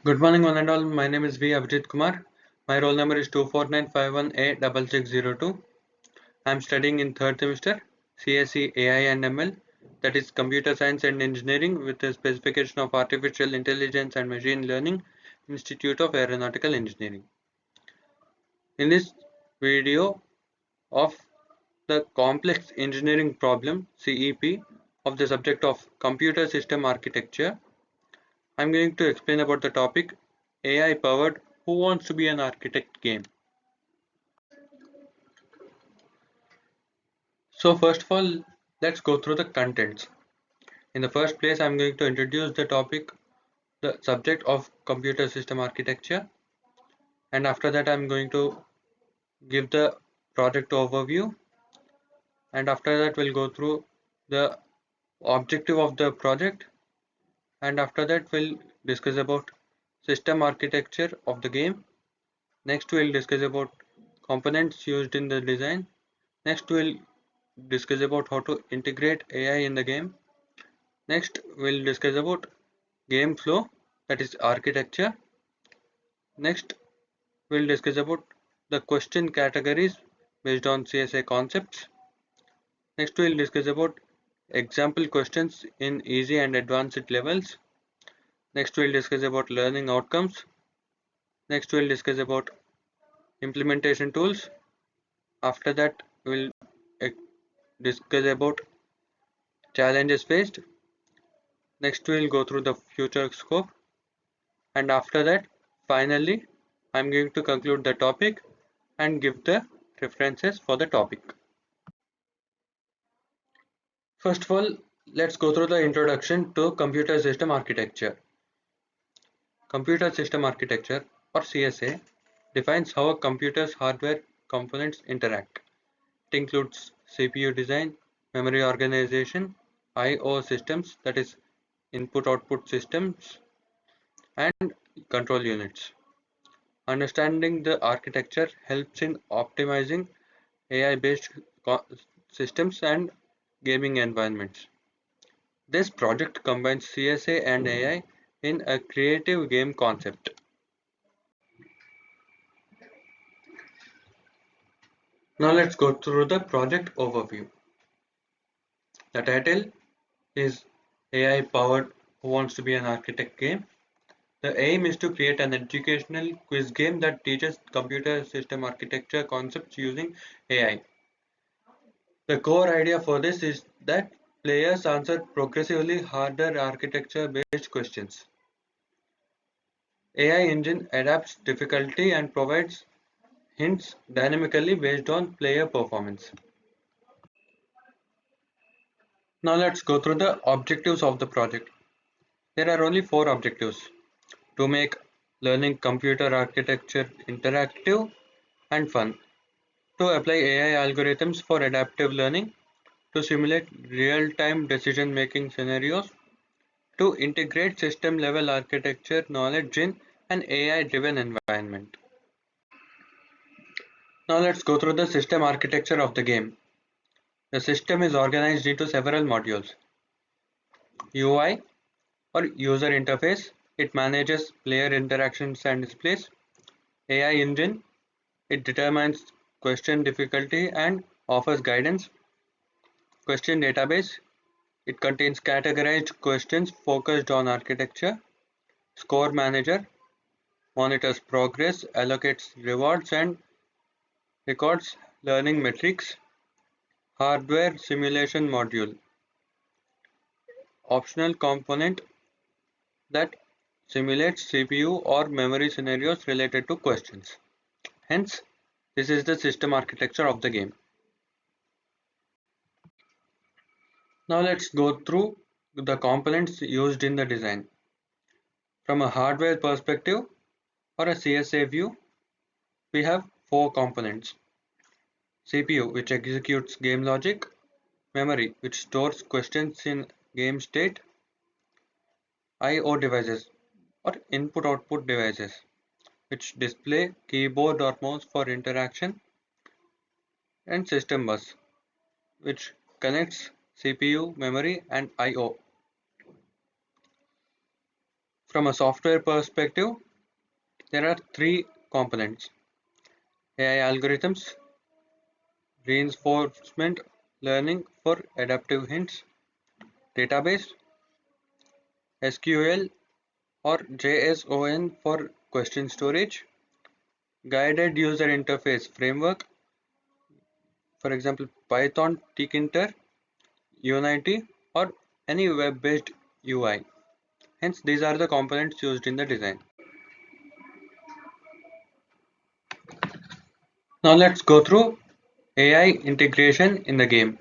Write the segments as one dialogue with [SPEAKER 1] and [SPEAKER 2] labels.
[SPEAKER 1] Good morning, one and all. My name is V. Abhijit Kumar. My roll number is 24951A6602. I am studying in third semester CSA AI and ML, that is Computer Science and Engineering, with the specification of Artificial Intelligence and Machine Learning, Institute of Aeronautical Engineering. In this video of the complex engineering problem CEP of the subject of computer system architecture, I am going to explain about the topic AI powered Who Wants to Be an Architect game. So first of all, let's go through the contents. In the first place, I'm going to introduce the topic, the subject of computer system architecture, and after that I'm going to give the project overview, and after that we'll go through the objective of the project, and after that we'll discuss about system architecture of the game. Next we'll discuss about components used in the design. Next we'll discuss about how to integrate AI in the game. Next we'll discuss about game flow, that is architecture. Next we'll discuss about the question categories based on CSA concepts. Next we'll discuss about example questions in easy and advanced levels. Next we'll discuss about learning outcomes. Next we'll discuss about implementation tools. After that we'll discuss about challenges faced. Next we'll go through the future scope, and after that finally I'm going to conclude the topic and give the references for the topic. First of all, let's go through the introduction to computer system architecture. Computer system architecture, or CSA, defines how a computer's hardware components interact. It includes CPU design, memory organization, I/O systems, that is input-output systems, and control units. Understanding the architecture helps in optimizing AI-based systems and gaming environments. This project combines CSA and AI in a creative game concept. Now let's go through the project overview. The title is AI powered Who Wants to Be an Architect game. The aim is to create an educational quiz game that teaches computer system architecture concepts using AI. The core idea for this is that players answer progressively harder architecture based questions. AI engine adapts difficulty and provides hints dynamically based on player performance. Now let's go through the objectives of the project. There are only 4 objectives: to make learning computer architecture interactive and fun, to apply AI algorithms for adaptive learning, to simulate real-time decision-making scenarios, to integrate system-level architecture knowledge in an AI-driven environment. Now let's go through the system architecture of the game. The system is organized into several modules. UI, or user interface, it manages player interactions and displays. AI engine, it determines question difficulty and offers guidance. Question database, it contains categorized questions focused on architecture. Score manager, monitors progress, allocates rewards and records learning metrics. Hardware simulation module, optional component that simulates CPU or memory scenarios related to questions. Hence, this is the system architecture of the game. Now let's go through the components used in the design. From a hardware perspective or a CSA view, we have 4 components. CPU, which executes game logic. Memory, which stores questions in game state. I/O devices, or input-output devices, which display keyboard or mouse for interaction. And system bus, which connects CPU, memory and I/O. From a software perspective, there are three components: AI algorithms, reinforcement learning for adaptive hints, database, SQL or JSON for question storage, guided user interface framework, for example Python, Tkinter, Unity, or any web-based UI. Hence, these are the components used in the design. Now let's go through AI integration in the game.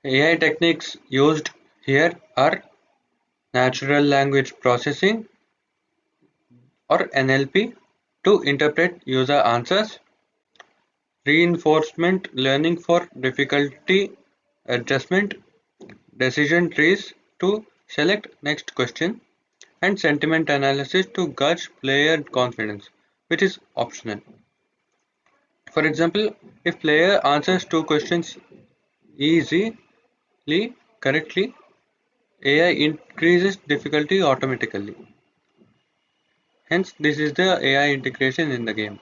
[SPEAKER 1] AI techniques used here are natural language processing or NLP to interpret user answers, reinforcement learning for difficulty adjustment, decision trees to select next question, and sentiment analysis to gauge player confidence, which is optional. For example, if player answers two questions easily correctly, AI increases difficulty automatically. Hence, this is the AI integration in the game.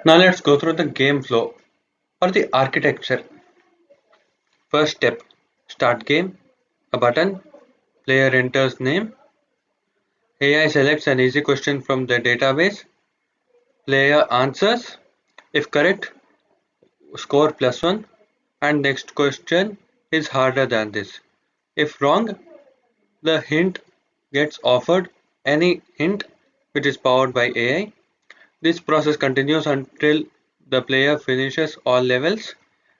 [SPEAKER 1] Now let's go through the game flow or the architecture. First step, start game, a button, player enters name, AI selects an easy question from the database, player answers, if correct, score +1, and next question is harder than this. If wrong, the hint gets offered any hint which is powered by AI. This process continues until the player finishes all levels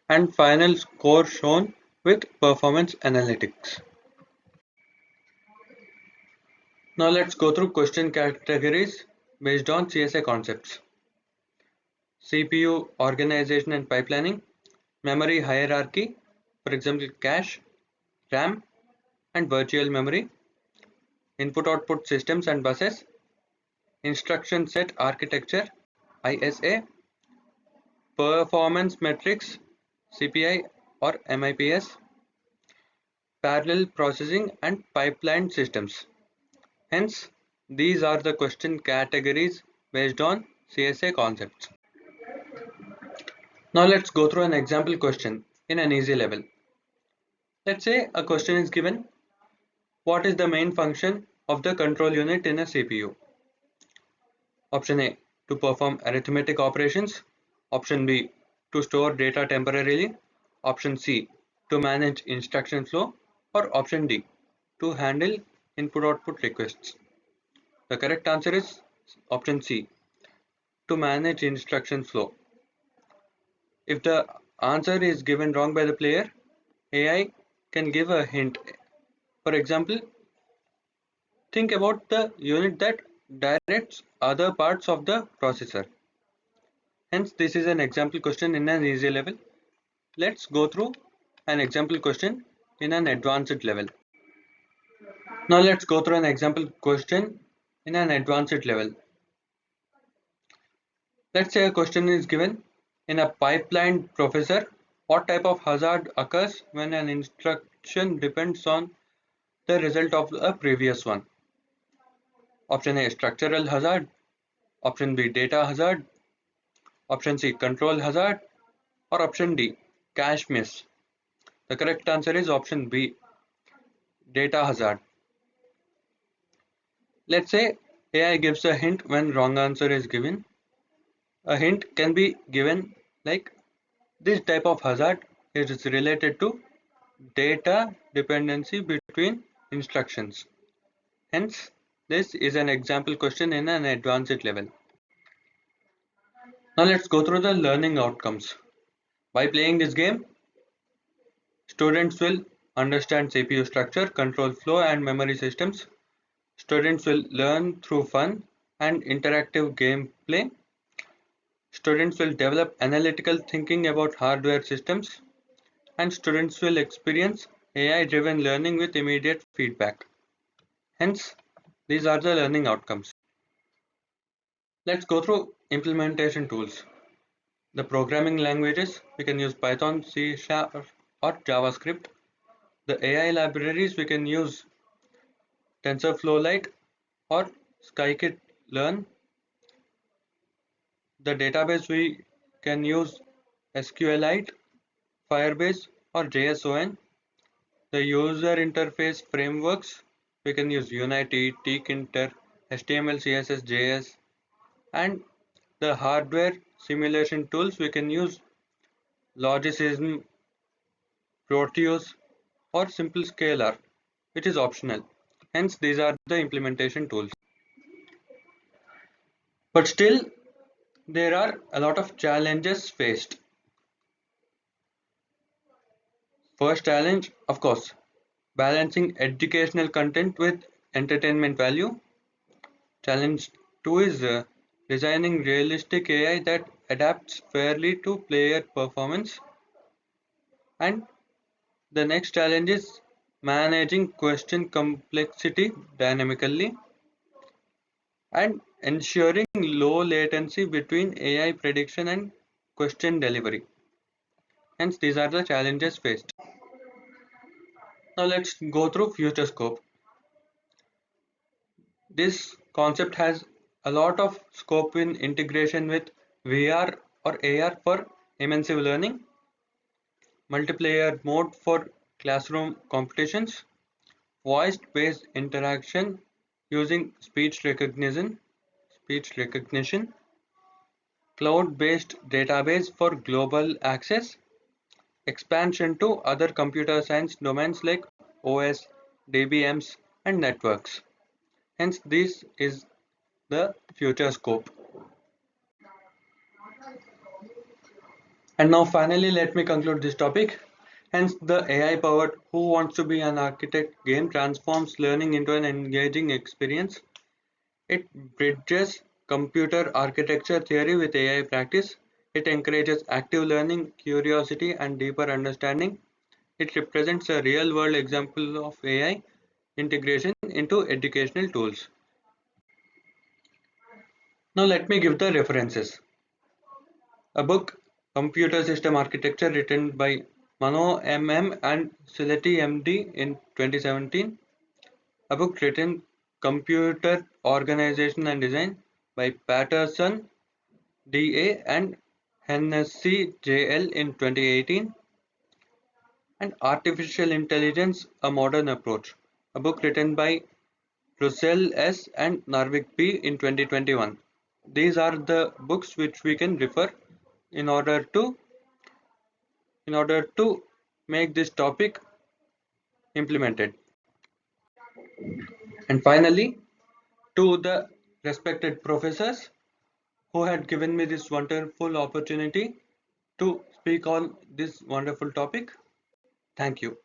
[SPEAKER 1] and final score shown with performance analytics. Now let's go through question categories based on CSA concepts. CPU organization and pipelining, memory hierarchy, for example cache, RAM and virtual memory, input-output systems and buses, instruction set architecture, ISA, performance metrics, CPI or MIPS, parallel processing and pipeline systems. Hence, these are the question categories based on CSA concepts. Now let's go through an example question in an easy level. Let's say a question is given, what is the main function of the control unit in a CPU? Option A, to perform arithmetic operations. Option B, to store data temporarily. Option C, to manage instruction flow. Or option D, to handle input-output requests. The correct answer is option C, to manage instruction flow. If the answer is given wrong by the player, AI can give a hint. For example, think about the unit that directs other parts of the processor. Hence, this is an example question in an easy level. Let's go through an example question in an advanced level. Now let's go through an example question in an advanced level. Let's say a question is given in a pipeline processor. What type of hazard occurs when an instruction depends on the result of a previous one? Option A, structural hazard. Option B, data hazard. Option C, control hazard. Or option D, cache miss. The correct answer is option B, data hazard. Let's say AI gives a hint when wrong answer is given. A hint can be given like this type of hazard is related to data dependency between instructions. Hence, this is an example question in an advanced level. Now let's go through the learning outcomes. By playing this game, students will understand CPU structure, control flow and memory systems. Students will learn through fun and interactive gameplay. Students will develop analytical thinking about hardware systems. And students will experience AI-driven learning with immediate feedback. Hence, these are the learning outcomes. Let's go through implementation tools. The programming languages, we can use Python, C# or JavaScript. The AI libraries we can use TensorFlow Lite or Scikit-learn. The database we can use SQLite, Firebase or JSON. The user interface frameworks we can use Unity, Tkinter, HTML, CSS, JS, and the hardware simulation tools we can use Logicism, Proteus, or simple scalar, which is optional. Hence, these are the implementation tools. But still, there are a lot of challenges faced. First challenge, of course, balancing educational content with entertainment value. Challenge 2 is designing realistic AI that adapts fairly to player performance. And the next challenge is managing question complexity dynamically and ensuring low latency between AI prediction and question delivery. Hence, these are the challenges faced. Now, let's go through future scope. This concept has a lot of scope in integration with VR or AR for immersive learning, multiplayer mode for classroom competitions, voice-based interaction using speech recognition, cloud-based database for global access, expansion to other computer science domains like OS, DBMs, and networks. Hence, this is the future scope. And now finally, let me conclude this topic. Hence, the AI-powered Who Wants to Be an Architect game transforms learning into an engaging experience. It bridges computer architecture theory with AI practice. It encourages active learning, curiosity, and deeper understanding. It represents a real-world example of AI integration into educational tools. Now let me give the references. A book, Computer System Architecture, written by Mano MM and Sileti MD in 2017. A book written, Computer Organization and Design, by Patterson DA and Hennessy JL in 2018. And Artificial Intelligence, A Modern Approach, a book written by Russell S. and Narvik P. in 2021. These are the books which we can refer in order to make this topic implemented. And finally, to the respected professors who had given me this wonderful opportunity to speak on this wonderful topic, thank you.